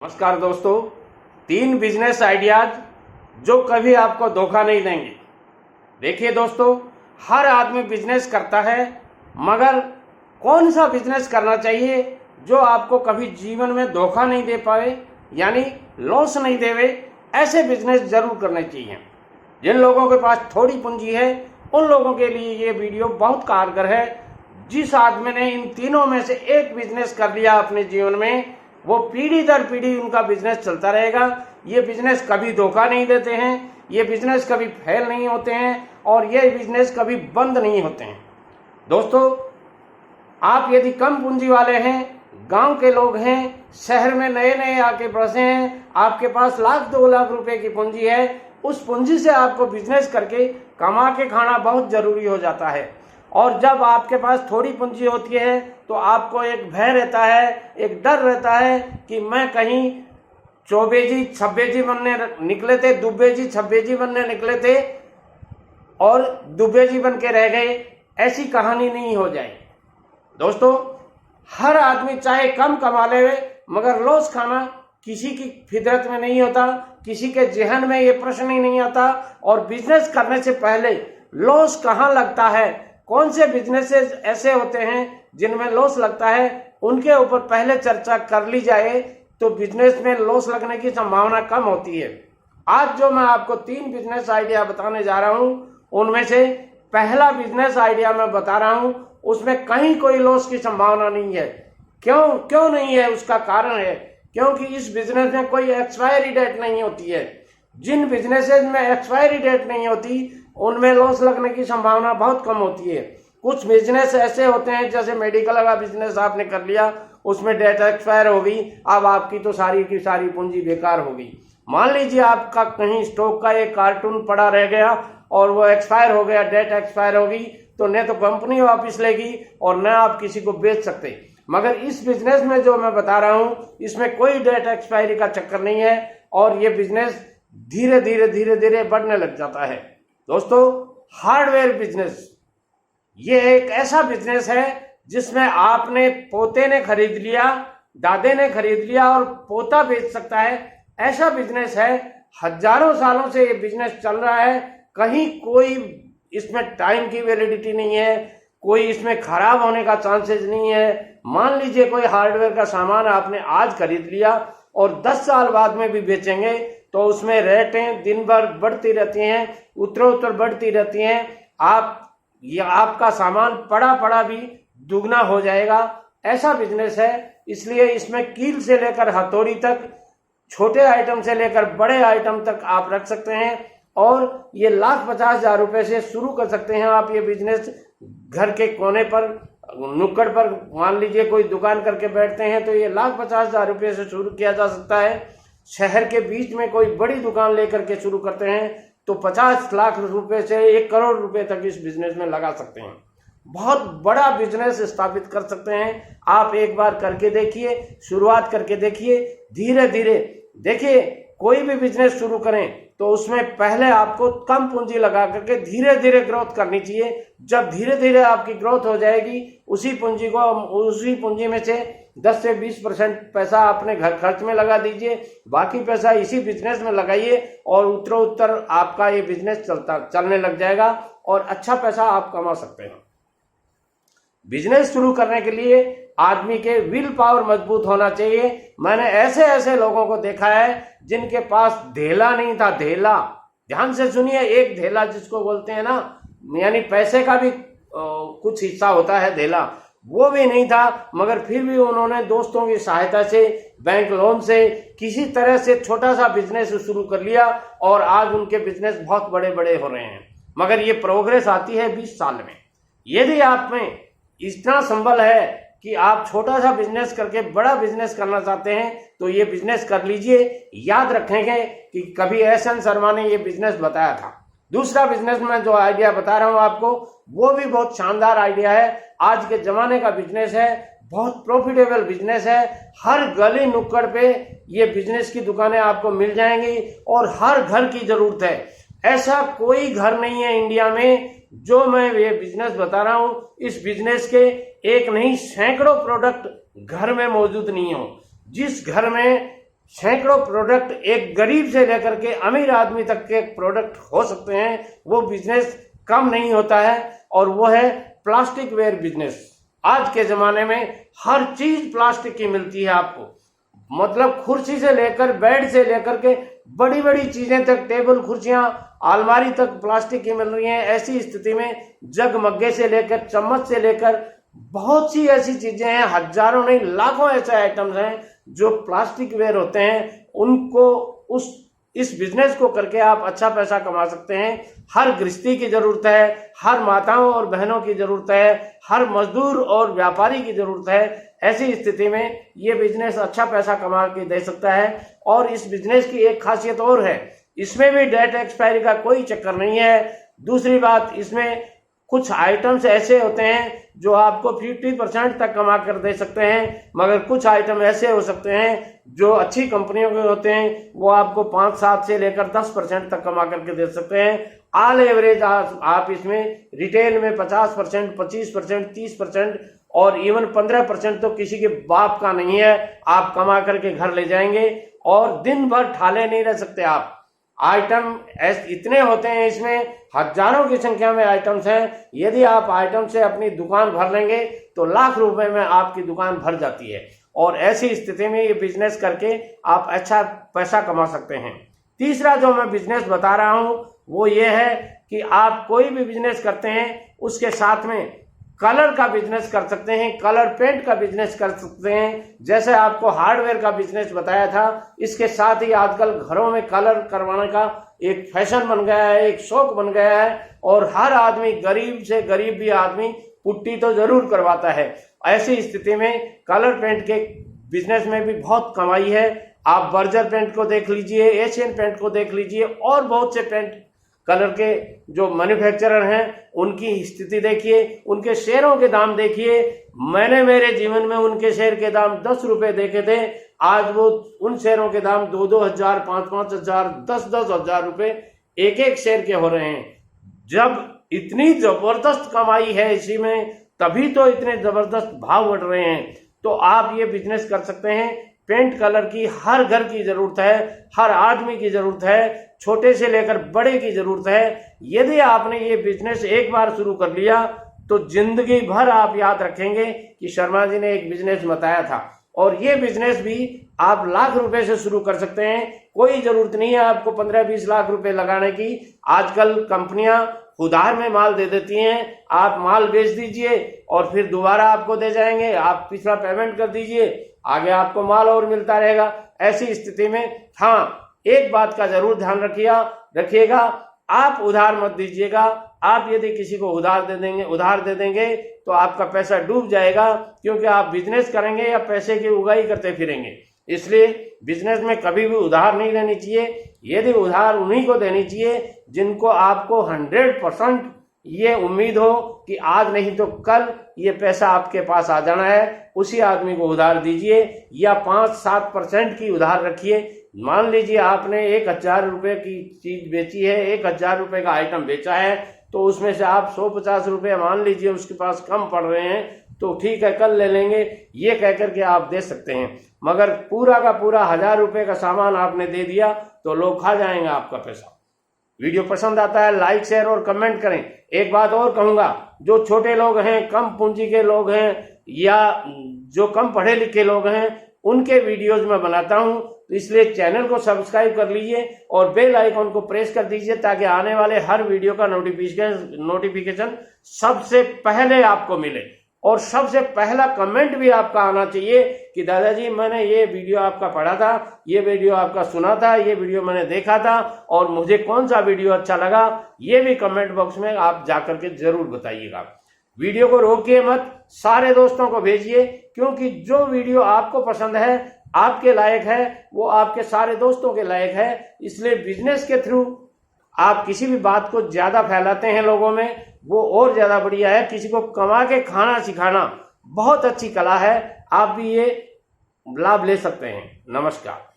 नमस्कार दोस्तों, 3 business ideas जो कभी आपको धोखा नहीं देंगे। देखिए दोस्तों, हर आदमी बिजनेस करता है, मगर कौन सा बिजनेस करना चाहिए जो आपको कभी जीवन में धोखा नहीं दे पाए, यानी लॉस नहीं देवे, ऐसे बिजनेस जरूर करने चाहिए। जिन लोगों के पास थोड़ी पूंजी है उन लोगों के लिए ये वीडियो बहुत कारगर है। जिस आदमी ने इन तीनों में से एक बिजनेस कर लिया अपने जीवन में, वो पीढ़ी दर पीढ़ी उनका बिजनेस चलता रहेगा। ये बिजनेस कभी धोखा नहीं देते हैं, ये बिजनेस कभी फेल नहीं होते हैं और ये बिजनेस कभी बंद नहीं होते हैं। दोस्तों, आप यदि कम पूंजी वाले हैं, गांव के लोग हैं, शहर में नए नए आके बसे हैं, आपके पास लाख 2 लाख रुपए की पूंजी है, उस पूंजी से आपको बिजनेस करके कमा के खाना बहुत जरूरी हो जाता है। और जब आपके पास थोड़ी पूंजी होती है तो आपको एक भय रहता है, एक डर रहता है कि मैं कहीं चौबेजी छब्बेजी बनने निकले थे, दुबेजी छब्बेजी बनने निकले थे और दुबेजी बन के रह गए, ऐसी कहानी नहीं हो जाए। दोस्तों, हर आदमी चाहे कम कमा ले, मगर लॉस खाना किसी की फितरत में नहीं होता, किसी के जहन में ये प्रश्न ही नहीं आता। और बिजनेस करने से पहले लॉस कहाँ लगता है, कौन से बिजनेसेस ऐसे होते हैं जिनमें लॉस लगता है, उनके ऊपर पहले चर्चा कर ली जाए तो बिजनेस में लॉस लगने की संभावना कम होती है। आज जो मैं आपको 3 बिजनेस आइडिया बताने जा रहा हूं, उनमें से पहला बिजनेस आइडिया मैं बता रहा हूं, उसमें कहीं कोई लॉस की संभावना नहीं है। क्यों नहीं है? उसका कारण है क्योंकि इस बिजनेस में कोई एक्सपायरी डेट नहीं होती है। जिन बिजनेसेस में एक्सपायरी डेट नहीं होती उनमें लॉस लगने की संभावना बहुत कम होती है। कुछ बिजनेस ऐसे होते हैं, जैसे मेडिकल का बिजनेस आपने कर लिया, उसमें डेट एक्सपायर हो गई, अब आपकी तो सारी की सारी पूंजी बेकार हो गई। मान लीजिए आपका कहीं स्टॉक का एक कार्टून पड़ा रह गया और वो एक्सपायर हो गया, डेट एक्सपायर हो गई, तो न तो कंपनी वापस लेगी और न आप किसी को बेच सकते। मगर इस बिजनेस में जो मैं बता रहा हूं, इसमें कोई डेट एक्सपायरी का चक्कर नहीं है और ये बिजनेस धीरे धीरे बढ़ने लग जाता है। दोस्तों, हार्डवेयर बिजनेस ये एक ऐसा बिजनेस है जिसमें आपने पोते ने खरीद लिया, दादे ने खरीद लिया और पोता बेच सकता है। ऐसा बिजनेस है, हजारों सालों से ये बिजनेस चल रहा है, कहीं कोई इसमें टाइम की वैलिडिटी नहीं है, कोई इसमें खराब होने का चांसेस नहीं है। मान लीजिए कोई हार्डवेयर का सामान आपने आज खरीद लिया और 10 साल बाद में भी बेचेंगे तो उसमें रेटें दिन भर बढ़ती रहती हैं, उत्तर बढ़ती रहती हैं। आपका सामान पड़ा भी दुगना हो जाएगा। ऐसा बिजनेस है, इसलिए इसमें कील से लेकर हथौड़ी तक, छोटे आइटम से लेकर बड़े आइटम तक आप रख सकते हैं और ये 1,50,000 रुपए से शुरू कर सकते हैं आप ये बिजनेस। घर के कोने पर, नुक्कड़ पर मान लीजिए कोई दुकान करके बैठते हैं तो ये 1,50,000 रुपए से शुरू किया जा सकता है। शहर के बीच में कोई बड़ी दुकान लेकर के शुरू करते हैं तो 50 लाख रुपए से 1 करोड़ रुपए तक इस बिजनेस में लगा सकते हैं। बहुत बड़ा बिजनेस स्थापित कर सकते हैं। आप एक बार करके देखिए, शुरुआत करके देखिए, धीरे धीरे देखिए। कोई भी बिजनेस शुरू करें तो उसमें पहले आपको कम पूंजी लगा करके धीरे धीरे ग्रोथ करनी चाहिए। जब धीरे धीरे आपकी ग्रोथ हो जाएगी, उसी पूंजी में से 10 से 20% पैसा अपने घर खर्च में लगा दीजिए, बाकी पैसा इसी बिजनेस में लगाइए और उत्तर आपका ये बिजनेस चलने लग जाएगा और अच्छा पैसा आप कमा सकते हैं। बिजनेस शुरू करने के लिए आदमी के विल पावर मजबूत होना चाहिए। मैंने ऐसे लोगों को देखा है जिनके पास धेला नहीं था। धेला, ध्यान से सुनिए, एक धेला जिसको बोलते हैं ना, यानी पैसे का भी कुछ हिस्सा होता है धेला, वो भी नहीं था, मगर फिर भी उन्होंने दोस्तों की सहायता से, बैंक लोन से, किसी तरह से छोटा सा बिजनेस शुरू कर लिया और आज उनके बिजनेस बहुत बड़े बड़े हो रहे हैं। मगर ये प्रोग्रेस आती है 20 साल में। यदि आप में इतना संबल है कि आप छोटा सा बिजनेस करके बड़ा बिजनेस करना चाहते हैं तो ये बिजनेस कर लीजिए। याद रखेंगे कि कभी एहसन शर्मा ने ये बिजनेस बताया था। दूसरा बिजनेस में जो आइडिया बता रहा हूं आपको, वो भी बहुत शानदार आइडिया है। आज के जमाने का बिजनेस है, बहुत प्रॉफिटेबल बिजनेस है। हर गली नुक्कड़ पे ये बिजनेस की दुकानें आपको मिल जाएंगी और हर घर की जरूरत है। ऐसा कोई घर नहीं है इंडिया में जो मैं ये बिजनेस बता रहा हूं, इस बिजनेस के एक नहीं सैकड़ों प्रोडक्ट घर में मौजूद नहीं हो। जिस घर में सैकड़ों प्रोडक्ट एक गरीब से लेकर के अमीर आदमी तक के प्रोडक्ट हो सकते हैं। वो बिजनेस कम नहीं होता है और वो है प्लास्टिक वेयर बिजनेस। आज के ज़माने में हर चीज़ प्लास्टिक की मिलती है आपको, मतलब कुर्सी से लेकर बेड से लेकर के बड़ी बड़ी चीज़ें तक, टेबल, कुर्सियाँ, अलमारी तक प्लास्टिक की मिल रही हैं। ऐसी स्थिति में जग मग्गे से लेकर चम्मच से लेकर बहुत सी ऐसी चीज़ें हैं, हजारों नहीं लाखों ऐसे आइटम्स हैं जो प्लास्टिक वेयर होते हैं। उनको इस बिजनेस को करके आप अच्छा पैसा कमा सकते हैं। हर गृहस्थी की जरूरत है, हर माताओं और बहनों की जरूरत है, हर मजदूर और व्यापारी की जरूरत है। ऐसी स्थिति में ये बिजनेस अच्छा पैसा कमा के दे सकता है। और इस बिजनेस की एक खासियत और है, इसमें भी डेट एक्सपायरी का कोई चक्कर नहीं है। दूसरी बात, इसमें कुछ आइटम्स ऐसे होते हैं जो आपको 50% तक कमा कर दे सकते हैं, मगर कुछ आइटम ऐसे हो सकते हैं जो अच्छी कंपनियों के होते हैं, वो आपको 5-7 से लेकर 10% तक कमा करके दे सकते हैं। ऑल एवरेज आप इसमें रिटेल में 50%, 25%, 30% और इवन 15% तो किसी के बाप का नहीं है, आप कमा करके घर ले जाएंगे और दिन भर ठाले नहीं रह सकते आप। आइटम इतने होते हैं, इसमें हजारों की संख्या में आइटम्स हैं। यदि आप आइटम से अपनी दुकान भर लेंगे तो लाख रुपए में आपकी दुकान भर जाती है। और ऐसी स्थिति में ये बिजनेस करके आप अच्छा पैसा कमा सकते हैं। तीसरा जो मैं बिजनेस बता रहा हूं वो ये है कि आप कोई भी बिजनेस करते हैं उसके साथ में कलर का बिजनेस कर सकते हैं, कलर पेंट का बिजनेस कर सकते हैं। जैसे आपको हार्डवेयर का बिजनेस बताया था, इसके साथ ही आजकल घरों में कलर करवाने का एक फैशन बन गया है, एक शौक बन गया है। और हर आदमी, गरीब से गरीब भी आदमी पुट्टी तो जरूर करवाता है। ऐसी स्थिति में कलर पेंट के बिजनेस में भी बहुत कमाई है। आप बर्जर पेंट को देख लीजिए, एशियन पेंट को देख लीजिए और बहुत से पेंट कलर के जो मैन्युफैक्चरर हैं उनकी स्थिति देखिए, उनके शेयरों के दाम देखिए। मैंने मेरे जीवन में उनके शेयर के दाम 10 रुपए देखे थे, आज वो उन शेयरों के दाम 2-2 हजार, 5-5 हजार, 10-10 हजार रुपए एक एक शेयर के हो रहे हैं। जब इतनी जबरदस्त कमाई है इसी में, तभी तो इतने जबरदस्त भाव बढ़ रहे हैं। तो आप ये बिजनेस कर सकते हैं। पेंट कलर की हर घर की जरूरत है, हर आदमी की जरूरत है, छोटे से लेकर बड़े की जरूरत है। यदि आपने ये बिजनेस एक बार शुरू कर लिया तो जिंदगी भर आप याद रखेंगे कि शर्मा जी ने एक बिजनेस बताया था। और ये बिजनेस भी आप लाख रुपए से शुरू कर सकते हैं। कोई जरूरत नहीं है आपको 15-20 लाख रुपए लगाने की। आजकल कंपनियां उधार में माल दे देती हैं, आप माल बेच दीजिए और फिर दोबारा आपको दे जाएंगे, आप पिछला पेमेंट कर दीजिए, आगे आपको माल और मिलता रहेगा। ऐसी स्थिति में हाँ, एक बात का जरूर ध्यान रखिएगा, आप उधार मत दीजिएगा। आप यदि किसी को उधार दे देंगे तो आपका पैसा डूब जाएगा, क्योंकि आप बिजनेस करेंगे या पैसे की उगाही करते फिरेंगे। इसलिए बिजनेस में कभी भी उधार नहीं लेनी चाहिए। यदि उधार उन्हीं को देनी चाहिए जिनको आपको 100% ये उम्मीद हो कि आज नहीं तो कल ये पैसा आपके पास आ जाना है, उसी आदमी को उधार दीजिए। या 5-7% की उधार रखिए। मान लीजिए आपने 1000 रुपए की चीज बेची है, 1000 रुपए का आइटम बेचा है, तो उसमें से आप 150 रुपए मान लीजिए उसके पास कम पड़ रहे हैं, तो ठीक है कल ले लेंगे, ये कह करके आप दे सकते हैं। मगर पूरा का पूरा 1000 रुपए का सामान आपने दे दिया तो लोग खा जाएंगे आपका पैसा। वीडियो पसंद आता है लाइक, शेयर और कमेंट करें। एक बात और कहूंगा, जो छोटे लोग हैं, कम पूंजी के लोग हैं या जो कम पढ़े लिखे लोग हैं, उनके वीडियोज में बनाता हूं, तो इसलिए चैनल को सब्सक्राइब कर लीजिए और बेल आइकॉन को प्रेस कर दीजिए ताकि आने वाले हर वीडियो का नोटिफिकेशन सबसे पहले आपको मिले। और सबसे पहला कमेंट भी आपका आना चाहिए कि दादाजी मैंने ये वीडियो आपका पढ़ा था, ये वीडियो आपका सुना था, ये वीडियो मैंने देखा था और मुझे कौन सा वीडियो अच्छा लगा, ये भी कमेंट बॉक्स में आप जाकर के जरूर बताइएगा। वीडियो को रोकिए मत, सारे दोस्तों को भेजिए, क्योंकि जो वीडियो आपको पसंद है, आपके लायक है, वो आपके सारे दोस्तों के लायक है। इसलिए बिजनेस के थ्रू आप किसी भी बात को ज्यादा फैलाते हैं लोगों में, वो और ज्यादा बढ़िया है। किसी को कमा के खाना सिखाना बहुत अच्छी कला है, आप भी ये लाभ ले सकते हैं। नमस्कार।